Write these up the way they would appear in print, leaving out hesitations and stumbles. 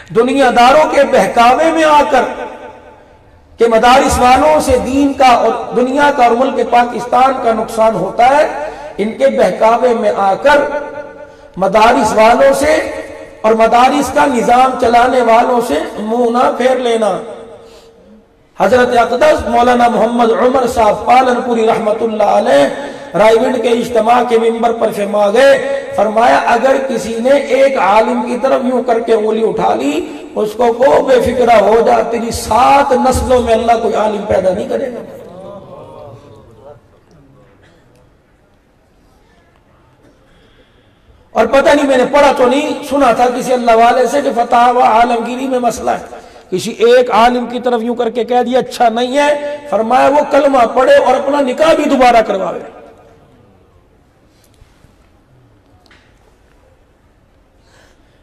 دنیا داروں کے بہکاوے میں آ کر کہ مدارس والوں سے دین کا اور دنیا کا اور ملک پاکستان کا نقصان ہوتا ہے، ان کے بہکاوے میں آ کر مدارس والوں سے اور مدارس کا نظام چلانے والوں سے منہ نہ پھیر لینا۔ حضرت اقدس مولانا محمد عمر صاحب پالن پوری رحمت اللہ علیہ رائیونڈ کے اجتماع کے منبر پر فرما گئے، فرمایا اگر کسی نے ایک عالم کی طرف یوں کر کے انگلی اٹھا لی، اس کو بے فکرہ ہو جا، تیری 7 نسلوں میں اللہ کوئی عالم پیدا نہیں کرے گا۔ اور پتہ نہیں، میں نے پڑھا تو نہیں، سنا تھا کسی اللہ والے سے کہ فتح و عالمگیری میں مسئلہ ہے، کسی ایک عالم کی طرف یوں کر کے کہہ دیا اچھا نہیں ہے، فرمایا وہ کلمہ پڑھے اور اپنا نکاح بھی دوبارہ کرواوے۔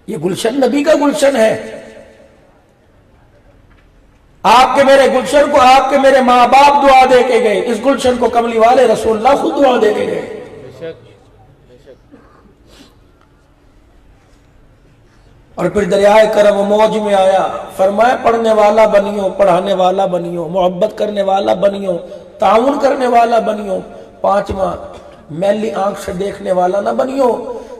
یہ گلشن نبی کا گلشن ہے۔ آپ کے میرے گلشن کو آپ کے میرے ماں باپ دعا دے کے گئے، اس گلشن کو کملی والے رسول اللہ خود دعا دے کے گئے۔ اور پھر دریائے کرم و موج میں آیا، فرمایا پڑھنے والا بنیو، پڑھانے والا بنیو، محبت کرنے والا بنیو، تعاون کرنے والا بنیو، 5واں میلی آنکھ سے دیکھنے والا نہ بنیو،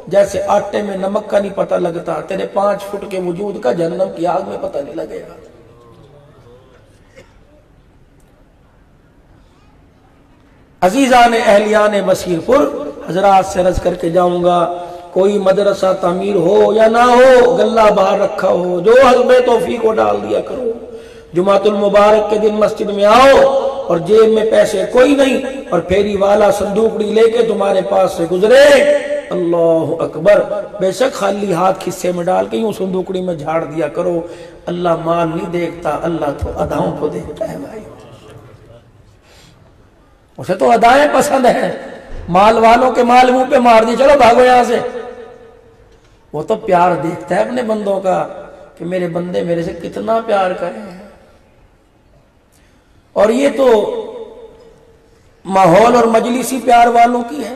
جیسے آٹے میں نمک کا نہیں پتہ لگتا، تیرے 5 فٹ کے وجود کا جہنم کی آگ میں پتہ نہیں لگے گا۔ عزیزان اہلیان بصیر پور، حضرات سے عرض کر کے جاؤں گا، کوئی مدرسہ تعمیر ہو یا نہ ہو، گلہ باہر رکھا ہو، جو حسب توفیق کو ڈال دیا کرو۔ جمعۃ المبارک کے دن مسجد میں آؤ اور جیب میں پیسے کوئی نہیں، اور پھیری والا صندوقڑی لے کے تمہارے پاس سے گزرے، اللہ اکبر، بے شک خالی ہاتھ خصے میں ڈال کے یوں صندوقڑی میں جھاڑ دیا کرو۔ اللہ مال نہیں دیکھتا، اللہ تو اداؤں کو دیکھتا ہے بھائی، اسے تو ادائیں پسند ہیں۔ مال والوں کے مال منہ پہ مار دی، چلو بھاگو یہاں سے۔ وہ تو پیار دیکھتا ہے اپنے بندوں کا کہ میرے بندے میرے سے کتنا پیار کریں۔ اور یہ تو ماحول اور مجلسی پیار والوں کی ہے۔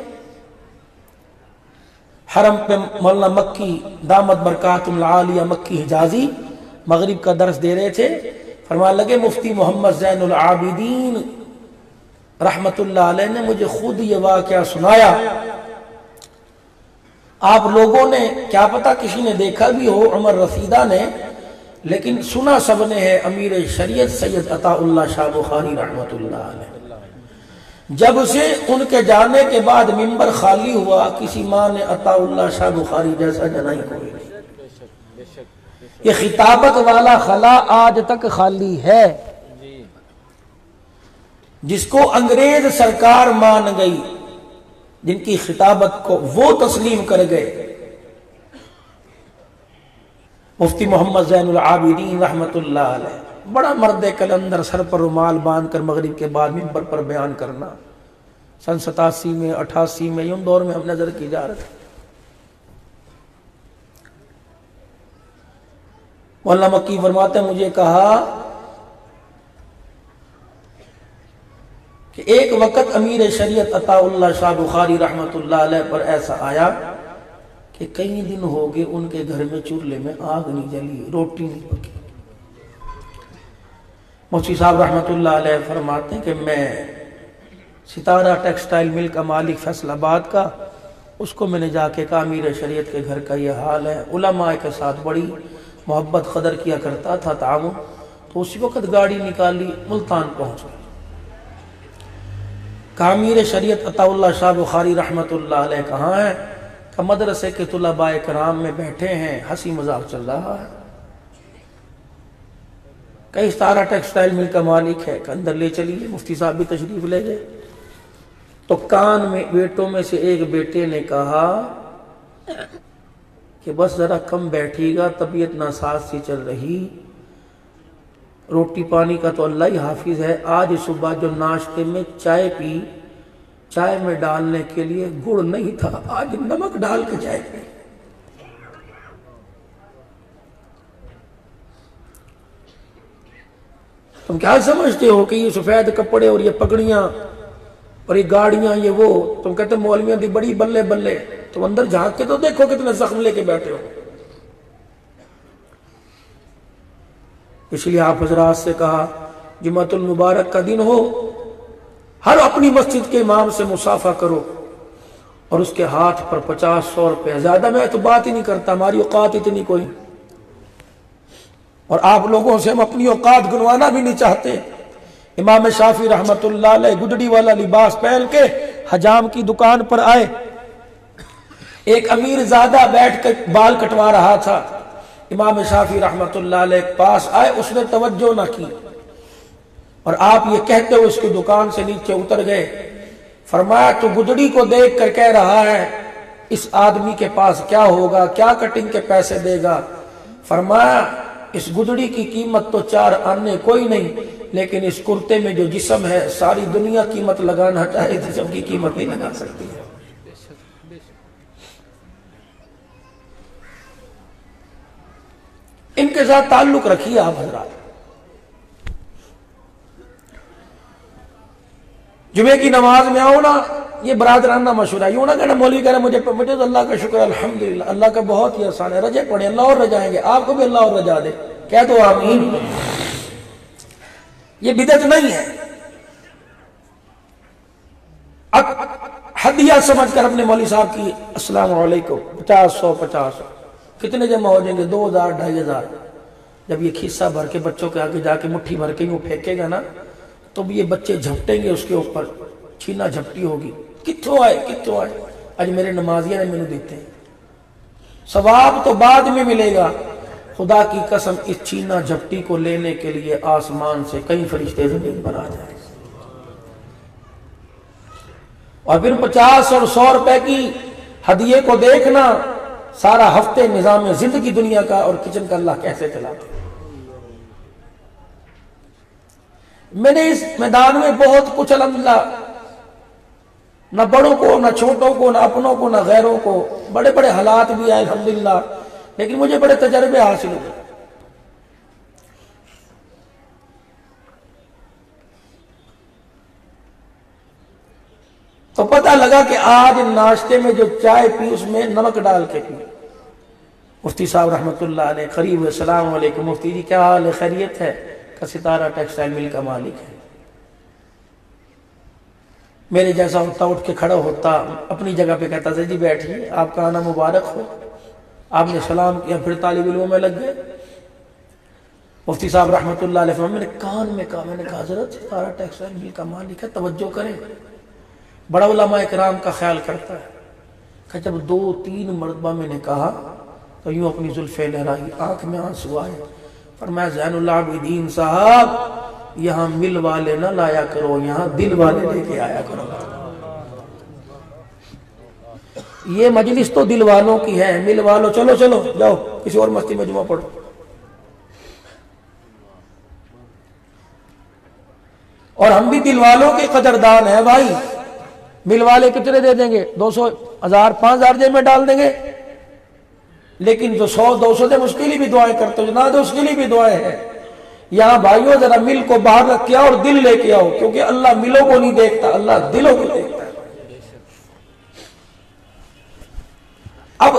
حرم پہ مولانا مکی دامت برکات العالیہ مکی حجازی مغرب کا درس دے رہے تھے، فرمان لگے مفتی محمد زین العابدین رحمت اللہ علیہ نے مجھے خود یہ واقعہ سنایا۔ آپ لوگوں نے کیا پتا کسی نے دیکھا بھی ہو، عمر رسیدہ نے، لیکن سنا سب نے ہے، امیر شریعت سید عطا اللہ شاہ بخاری رحمت اللہ علیہ جب سے ان کے جانے کے بعد منبر خالی ہوا، کسی ماں نے عطا اللہ شاہ بخاری جیسا جنا ہی کوئی نہیں۔ یہ خطابت والا خلا آج تک خالی ہے۔ جس کو انگریز سرکار مان گئی، جن کی خطابت کو وہ تسلیم کر گئے، مفتی محمد زین العابدین رحمت اللہ علیہ، بڑا مرد کلندر، سر پر رومال باندھ کر مغرب کے بعد منبر پر بیان کرنا، سن 87 میں 88 میں ان دور میں ہم نظر کی جا رہے تھے۔ مولانا مکی فرماتے ہیں مجھے کہا کہ ایک وقت امیر شریعت عطا اللہ شاہ بخاری رحمت اللہ علیہ پر ایسا آیا کہ کئی دن ہو گئے ان کے گھر میں چولہے میں آگ نہیں جلی، روٹی نہیں پکی۔ مفتی صاحب رحمت اللہ علیہ فرماتے ہیں کہ میں ستارہ ٹیکسٹائل مل کا مالک فیصل آباد کا، اس کو میں نے جا کے کہا امیر شریعت کے گھر کا یہ حال ہے، علماء کے ساتھ بڑی محبت قدر کیا کرتا تھا، تعاون، تو اسی وقت گاڑی نکالی، ملتان پہنچ گئی۔ کہا امیر شریعت عطا اللہ شاہ بخاری رحمت اللہ علیہ کہاں ہے؟ کہ مدرسے کے طلباء کرام میں بیٹھے ہیں، ہنسی مذاق چل رہا ہے۔ کئی ستارہ ٹیکسٹائل مل کا مالک ہے کہ اندر لے چلیے، مفتی صاحب بھی تشریف لے گئے۔ تو کان میں بیٹوں میں سے ایک بیٹے نے کہا کہ بس ذرا کم بیٹھی گا، طبیعت ناساز سی چل رہی، روٹی پانی کا تو اللہ ہی حافظ ہے۔ آج صبح جو ناشتے میں چائے پی، چائے میں ڈالنے کے لیے گڑ نہیں تھا، آج نمک ڈال کے چائے پی۔ تم کیا سمجھتے ہو کہ یہ سفید کپڑے اور یہ پگڑیاں اور یہ گاڑیاں یہ وہ، تم کہتے مولویاں دی بڑی بلے بلے، تم اندر جھانک کے تو دیکھو کتنے زخم لے کے بیٹھے ہو۔ اس لیے آپ حضرات سے کہا جمعۃ المبارک کا دن ہو، ہر اپنی مسجد کے امام سے مصافحہ کرو اور اس کے ہاتھ پر 50-100 روپے، زیادہ میں تو بات ہی نہیں کرتا، ہماری اوقات اتنی کوئی، اور آپ لوگوں سے ہم اپنی اوقات گنوانا بھی نہیں چاہتے۔ امام شافعی رحمت اللہ علیہ گڈڑی والا لباس پہن کے حجام کی دکان پر آئے، ایک امیر زادہ بیٹھ کر بال کٹوا رہا تھا، امام شافعی رحمت اللہ علیہ پاس آئے، اس نے توجہ نہ کی اور آپ یہ کہتے ہوئے اس کی دکان سے نیچے اتر گئے۔ فرمایا تو گدڑی کو دیکھ کر کہہ رہا ہے اس آدمی کے پاس کیا ہوگا، کیا کٹنگ کے پیسے دے گا؟ فرمایا اس گدڑی کی قیمت تو 4 آنے کوئی نہیں، لیکن اس کرتے میں جو جسم ہے ساری دنیا قیمت لگانا چاہے جسم کی قیمت نہیں لگا سکتی ہے۔ ان کے ساتھ تعلق رکھیے آپ حضرات۔ جمعے کی نماز میں آؤ نا، یہ برادرانہ مشورہ، یوں نہ کہنا مولوی کہہ رہے مجھے تو اللہ کا شکر الحمدللہ، اللہ کا بہت ہی آسان ہے، رجے پڑھیں اللہ اور رجائیں گے، آپ کو بھی اللہ اور رجا دے، کہہ دو آمین۔ یہ بدعت نہیں ہے، اب ہدیہ سمجھ کر اپنے مولوی صاحب کی السلام علیکم 50-100 کتنے جمع ہو جائیں گے؟ 2000-2500۔ جب یہ کھیسا بھر کے بچوں کے آگے جا کے مٹھی بھر کے یوں پھینکے گا نا تو یہ بچے جھپٹیں گے اس کے اوپر، چھینا جھپٹی ہوگی، کتوں آئے آج میرے نمازیہ نے میں دیتے ہیں، ثواب تو بعد میں ملے گا۔ خدا کی قسم اس چھینا جھپٹی کو لینے کے لیے آسمان سے کئی فرشتے زمین پر آ جائیں، اور پھر 50 اور 100 روپے کی ہدیے کو دیکھنا، سارا ہفتے نظام زندگی دنیا کا اور کچن کا اللہ کیسے چلاتا۔ میں نے اس میدان میں بہت کچھ الحمدللہ، نہ بڑوں کو نہ چھوٹوں کو نہ اپنوں کو نہ غیروں کو، بڑے بڑے حالات بھی آئے الحمدللہ، لیکن مجھے بڑے تجربے حاصل ہوئے۔ تو پتہ لگا کہ آج ناشتے میں جو چائے پی اس میں نمک ڈال کے پی۔ مفتی صاحب رحمت اللہ علیہ قریب ہوئے، السلام علیکم مفتی جی کیا حال ہے، خیریت ہے؟ کا ستارہ ٹیکسٹائل مل کا مالک ہے۔ میرے جیسا ہوتا اٹھ کے کھڑا ہوتا، اپنی جگہ پہ کہتا تھا جی بیٹھیے، آپ کا آنا مبارک ہو۔ آپ نے سلام کیا، پھر طالب علموں میں لگ گئے۔ مفتی صاحب رحمت اللہ علیہ میں نے کان میں کہا، میں نے کہا حضرت ستارہ ٹیکسٹائل مل کا مالک ہے، توجہ کریں، بڑا علماء کرام کا خیال کرتا ہے۔ کہ جب 2-3 مرتبہ میں نے کہا تو یوں اپنی زلفیں لہرائی، آنکھ میں آنسو آئے۔ فرمایا زین العابدین صاحب یہاں مل والے نہ لایا کرو، یہاں دل والے لے کے آیا کرو۔ یہ مجلس تو دل والوں کی ہے، مل والوں چلو جاؤ کسی اور مسجد میں جمعہ پڑھو۔ اور ہم بھی دل والوں کے قدردان ہیں بھائی۔ مل والے کتنے دے دیں گے؟ 200 1000 5000 جیب میں ڈال دیں گے، لیکن جو 100-200 دے اس کے لیے بھی دعائیں کرتے ہو، نہ دے اس کے لیے بھی دعائیں ہیں۔ یہاں بھائیوں ذرا مل کو باہر رکھ کے آؤ اور دل لے کے آؤ، کیونکہ اللہ ملوں کو نہیں دیکھتا، اللہ دلوں کو دیکھتا ہے۔ اب